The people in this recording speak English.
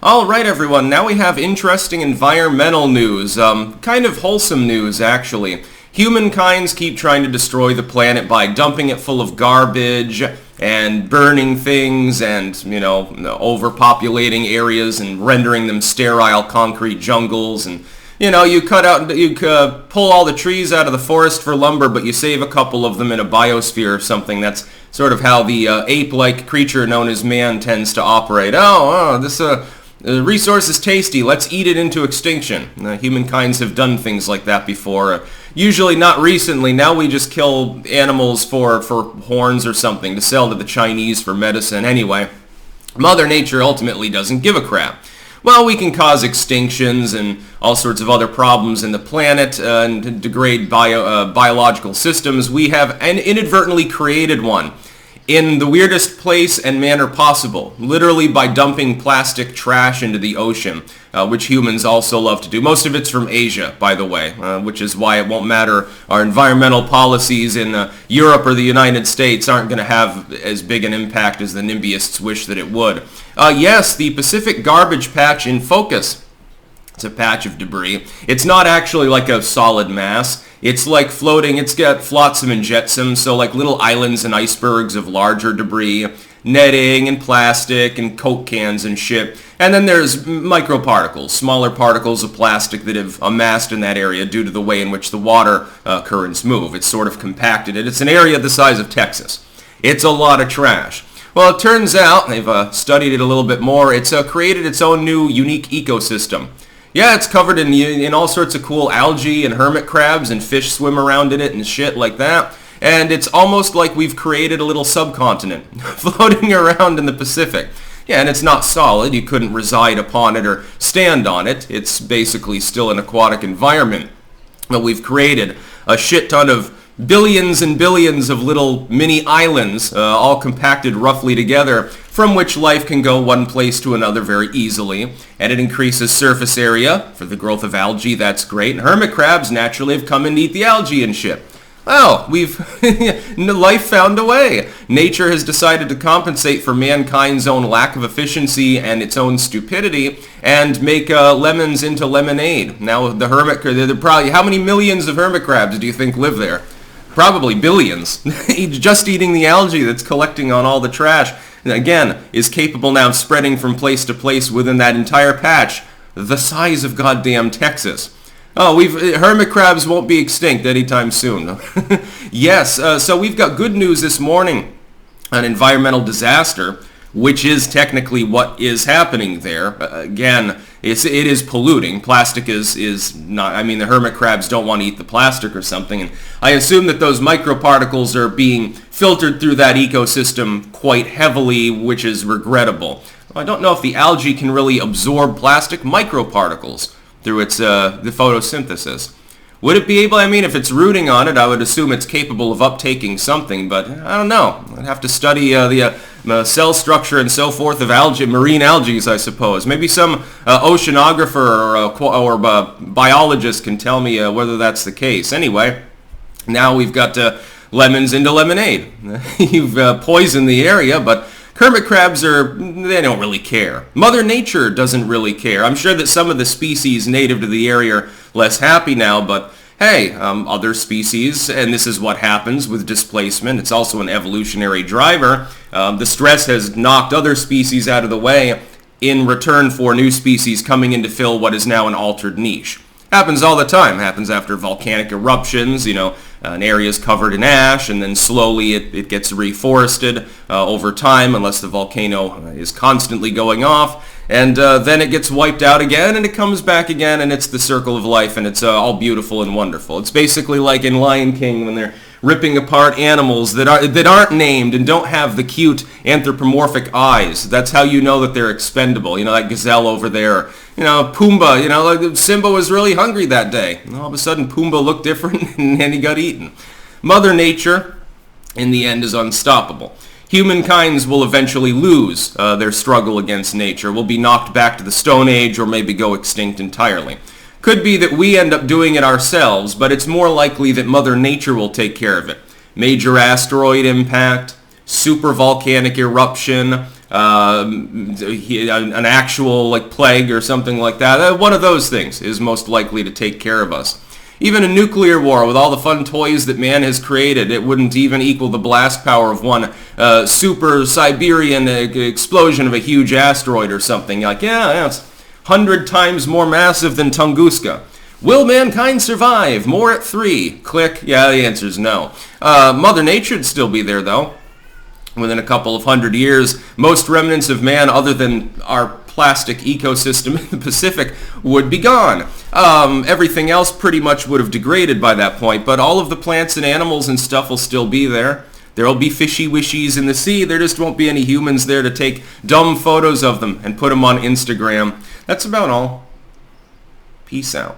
All right, everyone. Now we have interesting environmental news. Kind of wholesome news, actually. Humankinds keep trying to destroy the planet by dumping it full of garbage and burning things and, overpopulating areas and rendering them sterile concrete jungles. And, you pull all the trees out of the forest for lumber, but you save a couple of them in a biosphere or something. That's sort of how the ape-like creature known as man tends to operate. The resource is tasty. Let's eat it into extinction. Humankinds have done things like that before. Usually not recently. Now we just kill animals for horns or something to sell to the Chinese for medicine. Anyway, Mother Nature ultimately doesn't give a crap. Well, we can cause extinctions and all sorts of other problems in the planet and degrade biological systems. We have inadvertently created one in the weirdest place and manner possible, literally by dumping plastic trash into the ocean, which humans also love to do. Most of it's from Asia, by the way, which is why it won't matter. Our environmental policies in Europe or the United States aren't going to have as big an impact as the NIMBYists wish that it would. Yes, the Pacific garbage patch in focus. It's a patch of debris. It's not actually like a solid mass. It's like floating. It's got flotsam and jetsam, so like little islands and icebergs of larger debris, netting and plastic and Coke cans and shit. And then there's microparticles, smaller particles of plastic that have amassed in that area due to the way in which the water currents move. It's sort of compacted. It's an area the size of Texas. It's a lot of trash. Well, it turns out, they've studied it a little bit more, it's created its own new unique ecosystem. Yeah, it's covered in all sorts of cool algae and hermit crabs, and fish swim around in it and shit like that. And it's almost like we've created a little subcontinent floating around in the Pacific. Yeah, and it's not solid. You couldn't reside upon it or stand on it. It's basically still an aquatic environment. But we've created a shit ton of billions and billions of little mini islands, all compacted roughly together, from which life can go one place to another very easily. And it increases surface area for the growth of algae. That's great. And hermit crabs naturally have come and eat the algae and shit. Well, life found a way. Nature has decided to compensate for mankind's own lack of efficiency and its own stupidity and make lemons into lemonade. Now, the hermit crab, probably, how many millions of hermit crabs do you think live there? Probably billions. Just eating the algae that's collecting on all the trash, again, is capable now of spreading from place to place within that entire patch, the size of goddamn Texas. Oh, hermit crabs won't be extinct anytime soon. Yes, so we've got good news this morning. An environmental disaster, which is technically what is happening there. Again, it is polluting. Plastic is not, the hermit crabs don't want to eat the plastic or something. And I assume that those microparticles are being filtered through that ecosystem quite heavily, which is regrettable. I don't know if the algae can really absorb plastic microparticles through its the photosynthesis. Would it be able, if it's rooting on it, I would assume it's capable of uptaking something, but I don't know. I'd have to study the cell structure and so forth of marine algae, I suppose. Maybe some oceanographer or biologist can tell me whether that's the case. Anyway, now we've got lemons into lemonade. You've poisoned the area, but hermit crabs they don't really care. Mother Nature doesn't really care. I'm sure that some of the species native to the area are less happy now, but hey, other species, and this is what happens with displacement. It's also an evolutionary driver. The stress has knocked other species out of the way in return for new species coming in to fill what is now an altered niche. Happens all the time. Happens after volcanic eruptions, an area is covered in ash, and then slowly it gets reforested over time, unless the volcano is constantly going off, and then it gets wiped out again, and it comes back again, and it's the circle of life, and it's all beautiful and wonderful. It's basically like in Lion King when they're ripping apart animals that aren't named and don't have the cute anthropomorphic eyes. That's how you know that they're expendable. That gazelle over there. Pumbaa, like Simba was really hungry that day. And all of a sudden, Pumbaa looked different and he got eaten. Mother Nature, in the end, is unstoppable. Humankinds will eventually lose their struggle against nature, will be knocked back to the Stone Age or maybe go extinct entirely. Could be that we end up doing it ourselves, but it's more likely that Mother Nature will take care of it. Major asteroid impact, super volcanic eruption, an actual like plague or something like that. One of those things is most likely to take care of us. Even a nuclear war, with all the fun toys that man has created, it wouldn't even equal the blast power of one super Siberian explosion of a huge asteroid or something. Like, yeah, it's 100 times more massive than Tunguska. Will mankind survive? More at 3. Click. Yeah, the answer is no. Mother Nature'd still be there, though. Within a couple of 100 years, most remnants of man other than our plastic ecosystem in the Pacific would be gone. Everything else pretty much would have degraded by that point, but all of the plants and animals and stuff will still be there. There'll be fishy-wishies in the sea. There just won't be any humans there to take dumb photos of them and put them on Instagram. That's about all. Peace out.